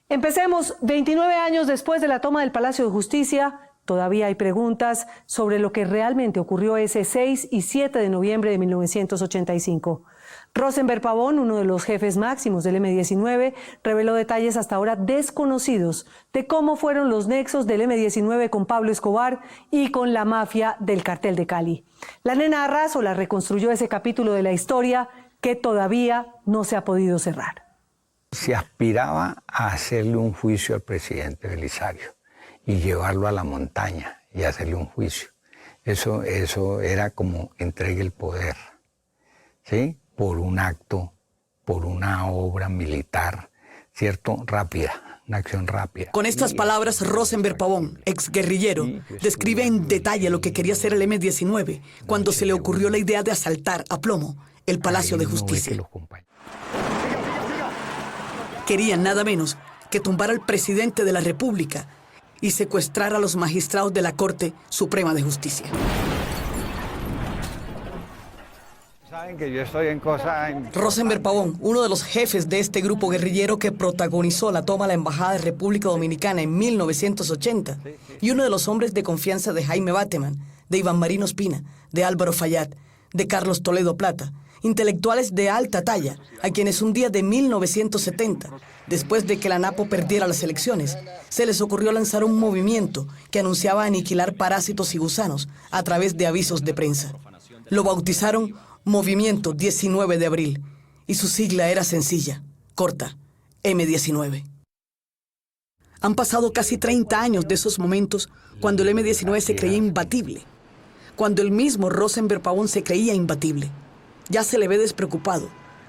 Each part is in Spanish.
Empecemos. 29 años después de la toma del Palacio de Justicia, todavía hay preguntas sobre lo que realmente ocurrió ese 6 y 7 de noviembre de 1985. Rosenberg Pavón, uno de los jefes máximos del M-19, reveló detalles hasta ahora desconocidos de cómo fueron los nexos del M-19 con Pablo Escobar y con la mafia del Cartel de Cali. La nena Arrazola reconstruyó ese capítulo de la historia que todavía no se ha podido cerrar. Se aspiraba a hacerle un juicio al presidente Belisario y llevarlo a la montaña y hacerle un juicio. Eso era como entregue el poder, ¿sí? Por un acto, por una obra militar, ¿cierto? Rápida, una acción rápida. Con estas palabras, Rosenberg Pavón, exguerrillero, describe en detalle lo que quería hacer el M-19 cuando se le ocurrió la idea de asaltar a plomo el Palacio de Justicia. Querían nada menos que tumbar al presidente de la República y secuestrar a los magistrados de la Corte Suprema de Justicia. Saben que yo estoy en cosas... Rosenberg Pavón, uno de los jefes de este grupo guerrillero que protagonizó la toma de la Embajada de República Dominicana en 1980, y uno de los hombres de confianza de Jaime Bateman, de Iván Marino Espina, de Álvaro Fayad, de Carlos Toledo Plata, intelectuales de alta talla, a quienes un día de 1970, después de que la ANAPO perdiera las elecciones, se les ocurrió lanzar un movimiento que anunciaba aniquilar parásitos y gusanos a través de avisos de prensa. Lo bautizaron Movimiento 19 de Abril, y su sigla era sencilla, corta, M-19. Han pasado casi 30 años de esos momentos cuando el M-19 se creía imbatible, cuando el mismo Rosenberg Pavón se creía imbatible. Ya se le ve despreocupado.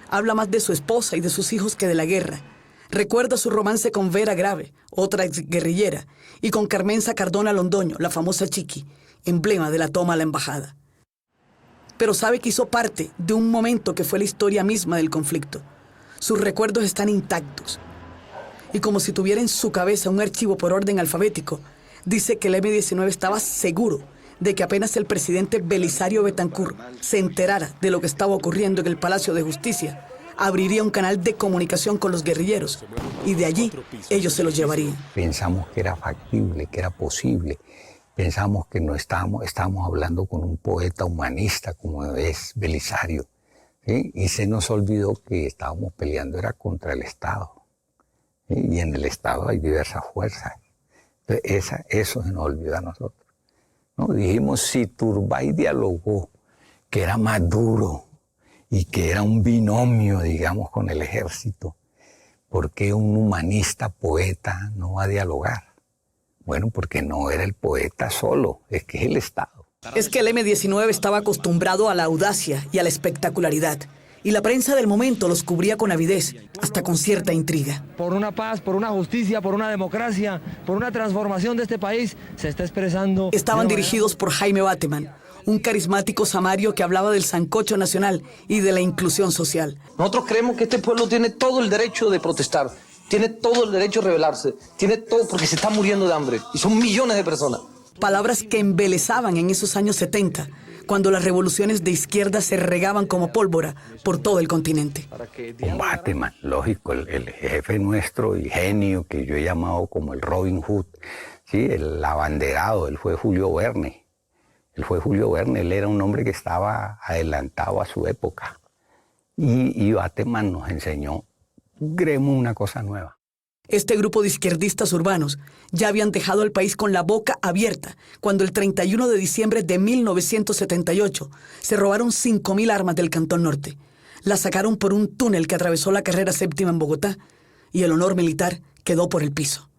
Habla más de su esposa y de sus hijos que de la guerra. Recuerda su romance con Vera Grave, otra exguerrillera, y con Carmenza Cardona Londoño, la famosa Chiqui, emblema de la toma a la embajada. Pero sabe que hizo parte de un momento que fue la historia misma del conflicto. Sus recuerdos están intactos. Y como si tuviera en su cabeza un archivo por orden alfabético, dice que el M-19 estaba seguro de que apenas el presidente Belisario Betancur se enterara de lo que estaba ocurriendo en el Palacio de Justicia, abriría un canal de comunicación con los guerrilleros y de allí ellos se los llevarían. Pensamos que era factible, que era posible. Pensamos que no estábamos hablando con un poeta humanista como es Belisario, ¿sí? Y se nos olvidó que estábamos peleando era contra el Estado, ¿sí? Y en el Estado hay diversas fuerzas. Entonces, eso se nos olvidó a nosotros, ¿no? Dijimos, si Turbay dialogó, que era más duro y que era un binomio, digamos, con el ejército, ¿por qué un humanista poeta no va a dialogar? Bueno, porque no era el poeta solo, es que es el Estado. Es que el M-19 estaba acostumbrado a la audacia y a la espectacularidad, y la prensa del momento los cubría con avidez, hasta con cierta intriga. Por una paz, por una justicia, por una democracia, por una transformación de este país, se está expresando... Estaban dirigidos por Jaime Bateman, un carismático samario que hablaba del sancocho nacional y de la inclusión social. Nosotros creemos que este pueblo tiene todo el derecho de protestar, tiene todo el derecho de rebelarse, tiene todo porque se está muriendo de hambre, y son millones de personas. Palabras que embelezaban en esos años 70, cuando las revoluciones de izquierda se regaban como pólvora por todo el continente. Un Bateman, lógico, el jefe nuestro y genio que yo he llamado como el Robin Hood, ¿sí? El abanderado, él fue Julio Verne. Él fue Julio Verne, él era un hombre que estaba adelantado a su época. Y Bateman nos enseñó, creemos una cosa nueva. Este grupo de izquierdistas urbanos ya habían dejado al país con la boca abierta cuando el 31 de diciembre de 1978 se robaron 5.000 armas del Cantón Norte. Las sacaron por un túnel que atravesó la carrera séptima en Bogotá y el honor militar quedó por el piso.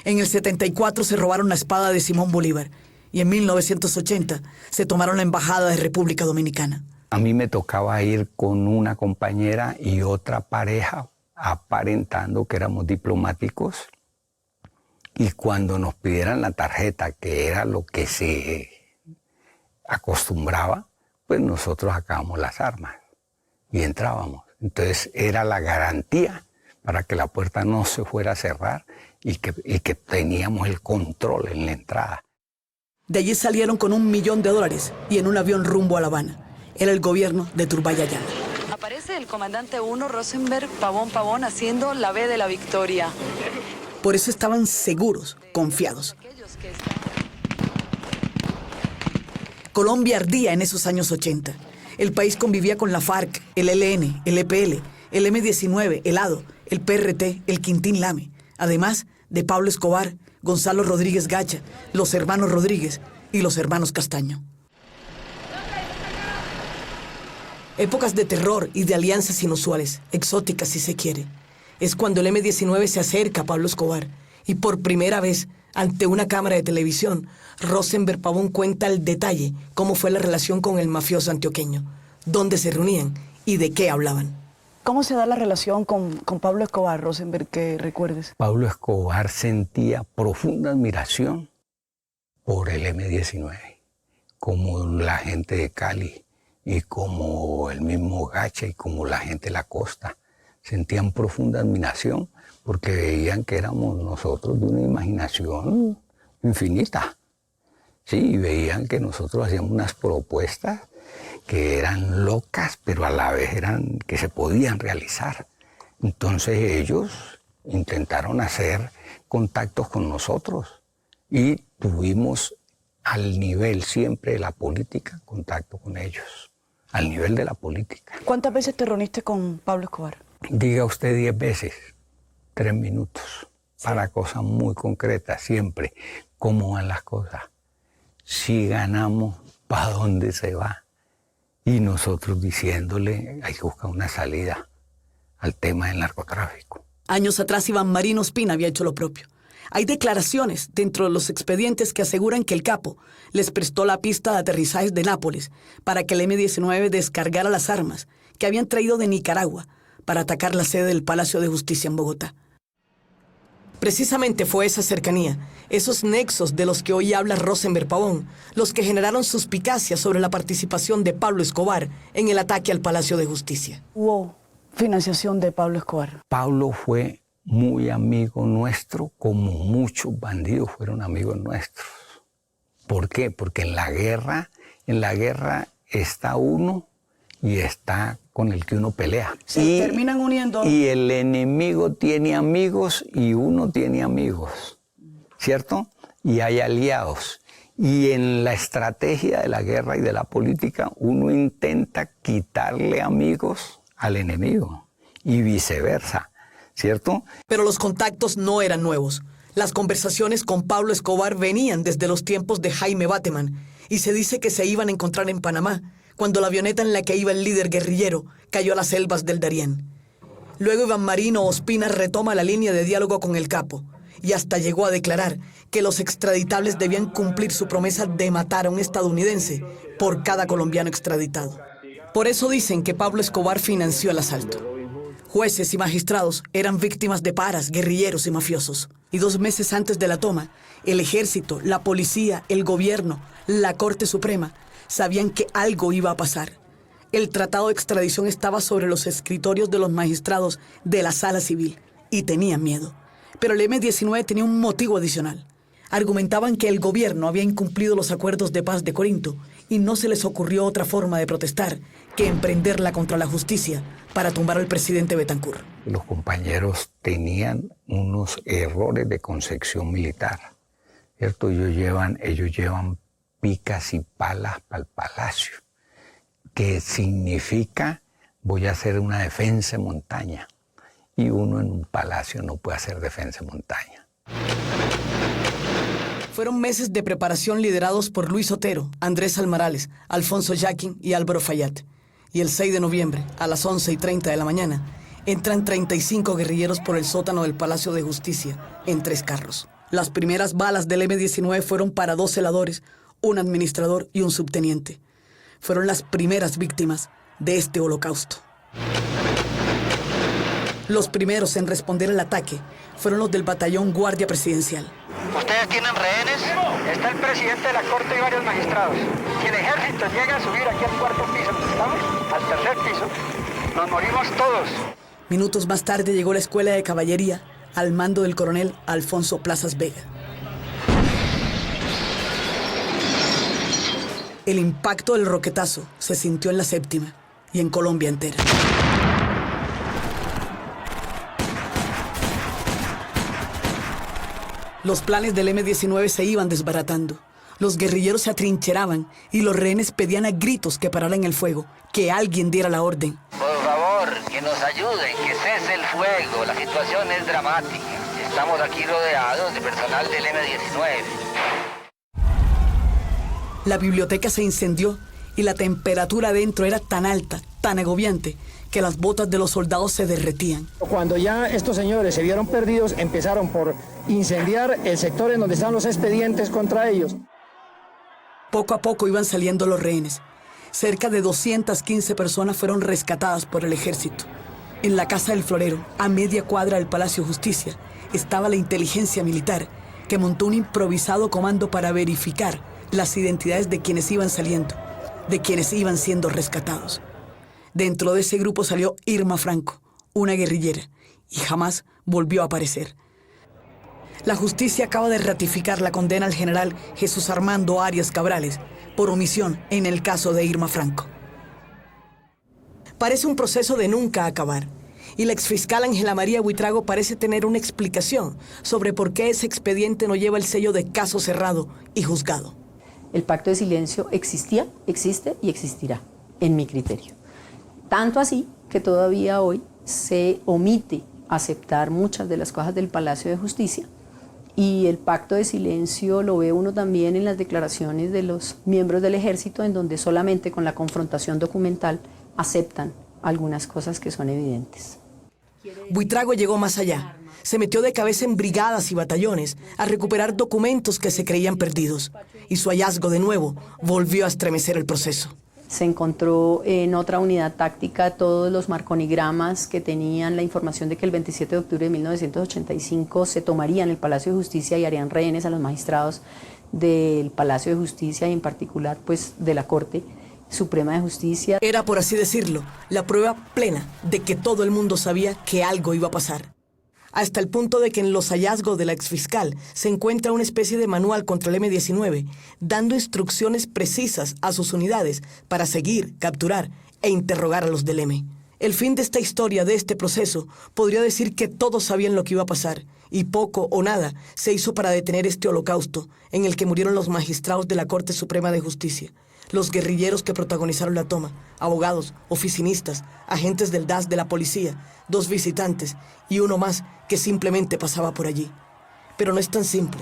En el 74 se robaron la espada de Simón Bolívar y en 1980 se tomaron la Embajada de República Dominicana. A mí me tocaba ir con una compañera y otra pareja aparentando que éramos diplomáticos, y cuando nos pidieran la tarjeta, que era lo que se acostumbraba, pues nosotros sacábamos las armas y entrábamos. Entonces era la garantía para que la puerta no se fuera a cerrar y que teníamos el control en la entrada. De allí salieron con $1 millón y en un avión rumbo a La Habana. Era el gobierno de Turbay Allala. Aparece el comandante 1 Rosenberg Pavón haciendo la B de la victoria. Por eso estaban seguros, confiados. Colombia ardía en esos años 80. El país convivía con la FARC, el ELN, el EPL, el M-19, el ADO, el PRT, el Quintín Lame. Además de Pablo Escobar, Gonzalo Rodríguez Gacha, los hermanos Rodríguez y los hermanos Castaño. Épocas de terror y de alianzas inusuales, exóticas si se quiere. Es cuando el M-19 se acerca a Pablo Escobar y por primera vez, ante una cámara de televisión, Rosenberg Pavón cuenta al detalle cómo fue la relación con el mafioso antioqueño, dónde se reunían y de qué hablaban. ¿Cómo se da la relación con Pablo Escobar, Rosenberg, que recuerdes? Pablo Escobar sentía profunda admiración por el M-19, como la gente de Cali y como el mismo Gacha y como la gente de la costa. Sentían profunda admiración porque veían que éramos nosotros de una imaginación infinita. Sí, y veían que nosotros hacíamos unas propuestas que eran locas, pero a la vez eran que se podían realizar. Entonces ellos intentaron hacer contactos con nosotros y tuvimos al nivel siempre de la política contacto con ellos, al nivel de la política. ¿Cuántas veces te reuniste con Pablo Escobar? Diga usted 10 veces, 3 minutos, para cosas muy concretas, siempre. ¿Cómo van las cosas? Si ganamos, ¿para dónde se va? Y nosotros diciéndole, hay que buscar una salida al tema del narcotráfico. Años atrás, Iván Marino Ospina había hecho lo propio. Hay declaraciones dentro de los expedientes que aseguran que el capo les prestó la pista de aterrizajes de Nápoles para que el M-19 descargara las armas que habían traído de Nicaragua para atacar la sede del Palacio de Justicia en Bogotá. Precisamente fue esa cercanía, esos nexos de los que hoy habla Rosenberg Pavón, los que generaron suspicacias sobre la participación de Pablo Escobar en el ataque al Palacio de Justicia. ¿Hubo financiación de Pablo Escobar? Pablo fue muy amigo nuestro, como muchos bandidos fueron amigos nuestros. ¿Por qué? Porque en la guerra está uno y está con el que uno pelea. Se terminan uniendo. Y el enemigo tiene amigos y uno tiene amigos, ¿cierto? Y hay aliados. Y en la estrategia de la guerra y de la política, uno intenta quitarle amigos al enemigo y viceversa, ¿cierto? Pero los contactos no eran nuevos. Las conversaciones con Pablo Escobar venían desde los tiempos de Jaime Bateman y se dice que se iban a encontrar en Panamá cuando la avioneta en la que iba el líder guerrillero cayó a las selvas del Darién. Luego Iván Marino Ospina retoma la línea de diálogo con el capo y hasta llegó a declarar que los extraditables debían cumplir su promesa de matar a un estadounidense por cada colombiano extraditado. Por eso dicen que Pablo Escobar financió el asalto. Jueces y magistrados eran víctimas de paras, guerrilleros y mafiosos. Y 2 meses antes de la toma, el ejército, la policía, el gobierno, la Corte Suprema sabían que algo iba a pasar. El tratado de extradición estaba sobre los escritorios de los magistrados de la Sala Civil y tenían miedo. Pero el M-19 tenía un motivo adicional. Argumentaban que el gobierno había incumplido los acuerdos de paz de Corinto y no se les ocurrió otra forma de protestar que emprenderla contra la justicia para tumbar al presidente Betancur. Los compañeros tenían unos errores de concepción militar, ¿cierto? Ellos llevan picas y palas para el palacio, que significa voy a hacer una defensa en montaña, y uno en un palacio no puede hacer defensa en montaña. Fueron meses de preparación liderados por Luis Otero, Andrés Almarales, Alfonso Yaquín y Álvaro Fayad. Y el 6 de noviembre, a las 11:30 de la mañana, entran 35 guerrilleros por el sótano del Palacio de Justicia, en 3 carros. Las primeras balas del M-19 fueron para 2 celadores, un administrador y un subteniente. Fueron las primeras víctimas de este holocausto. Los primeros en responder al ataque fueron los del batallón Guardia Presidencial. ¿Ustedes tienen rehenes? Está el presidente de la Corte y varios magistrados. Si el ejército llega a subir aquí al 4º piso, ¿estamos? Al 3er piso, nos morimos todos. Minutos más tarde llegó la escuela de caballería al mando del coronel Alfonso Plazas Vega. El impacto del roquetazo se sintió en la 7ª y en Colombia entera. Los planes del M-19 se iban desbaratando. Los guerrilleros se atrincheraban y los rehenes pedían a gritos que pararan el fuego, que alguien diera la orden. Por favor, que nos ayuden, que cese el fuego. La situación es dramática. Estamos aquí rodeados de personal del M-19. La biblioteca se incendió y la temperatura adentro era tan alta, tan agobiante, que las botas de los soldados se derretían. Cuando ya estos señores se vieron perdidos, empezaron por incendiar el sector en donde estaban los expedientes contra ellos. Poco a poco iban saliendo los rehenes. Cerca de 215 personas fueron rescatadas por el ejército. En la Casa del Florero, a media cuadra del Palacio de Justicia, estaba la inteligencia militar, que montó un improvisado comando para verificar las identidades de quienes iban saliendo, de quienes iban siendo rescatados. Dentro de ese grupo salió Irma Franco, una guerrillera, y jamás volvió a aparecer. La justicia acaba de ratificar la condena al general Jesús Armando Arias Cabrales por omisión en el caso de Irma Franco. Parece un proceso de nunca acabar, y la exfiscal Ángela María Buitrago parece tener una explicación sobre por qué ese expediente no lleva el sello de caso cerrado y juzgado. El pacto de silencio existía, existe y existirá, en mi criterio. Tanto así que todavía hoy se omite aceptar muchas de las cosas del Palacio de Justicia, y el pacto de silencio lo ve uno también en las declaraciones de los miembros del ejército, en donde solamente con la confrontación documental aceptan algunas cosas que son evidentes. Buitrago llegó más allá. Se metió de cabeza en brigadas y batallones a recuperar documentos que se creían perdidos. Y su hallazgo de nuevo volvió a estremecer el proceso. Se encontró en otra unidad táctica todos los marconigramas que tenían la información de que el 27 de octubre de 1985 se tomarían el Palacio de Justicia y harían rehenes a los magistrados del Palacio de Justicia y en particular pues de la Corte Suprema de Justicia. Era, por así decirlo, la prueba plena de que todo el mundo sabía que algo iba a pasar. Hasta el punto de que en los hallazgos de la exfiscal se encuentra una especie de manual contra el M-19, dando instrucciones precisas a sus unidades para seguir, capturar e interrogar a los del M. El fin de esta historia, de este proceso, podría decir que todos sabían lo que iba a pasar, y poco o nada se hizo para detener este holocausto en el que murieron los magistrados de la Corte Suprema de Justicia, los guerrilleros que protagonizaron la toma, abogados, oficinistas, agentes del DAS, de la policía, 2 visitantes y uno más que simplemente pasaba por allí. Pero no es tan simple.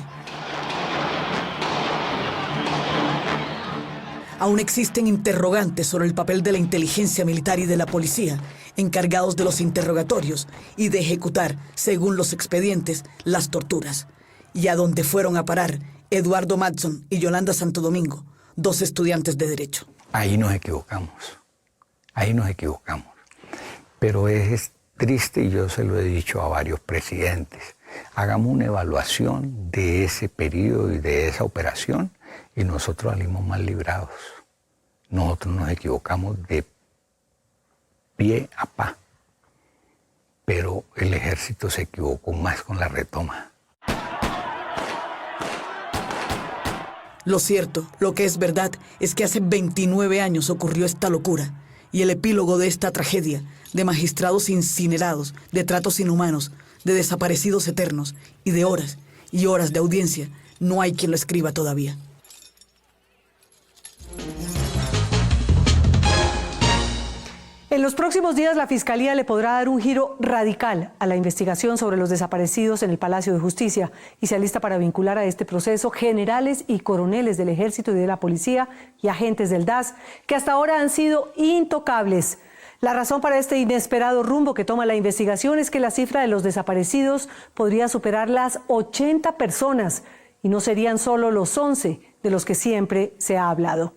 Aún existen interrogantes sobre el papel de la inteligencia militar y de la policía, encargados de los interrogatorios y de ejecutar, según los expedientes, las torturas. Y a donde fueron a parar Eduardo Madson y Yolanda Santo Domingo, 2 estudiantes de Derecho. Ahí nos equivocamos. Pero es triste, y yo se lo he dicho a varios presidentes, hagamos una evaluación de ese periodo y de esa operación y nosotros salimos más librados. Nosotros nos equivocamos de pie a pa, pero el ejército se equivocó más con la retoma. Lo cierto, lo que es verdad, es que hace 29 años ocurrió esta locura, y el epílogo de esta tragedia, de magistrados incinerados, de tratos inhumanos, de desaparecidos eternos, y de horas y horas de audiencia, no hay quien lo escriba todavía. En los próximos días, la Fiscalía le podrá dar un giro radical a la investigación sobre los desaparecidos en el Palacio de Justicia y se alista para vincular a este proceso generales y coroneles del Ejército y de la Policía y agentes del DAS, que hasta ahora han sido intocables. La razón para este inesperado rumbo que toma la investigación es que la cifra de los desaparecidos podría superar las 80 personas y no serían solo los 11 de los que siempre se ha hablado.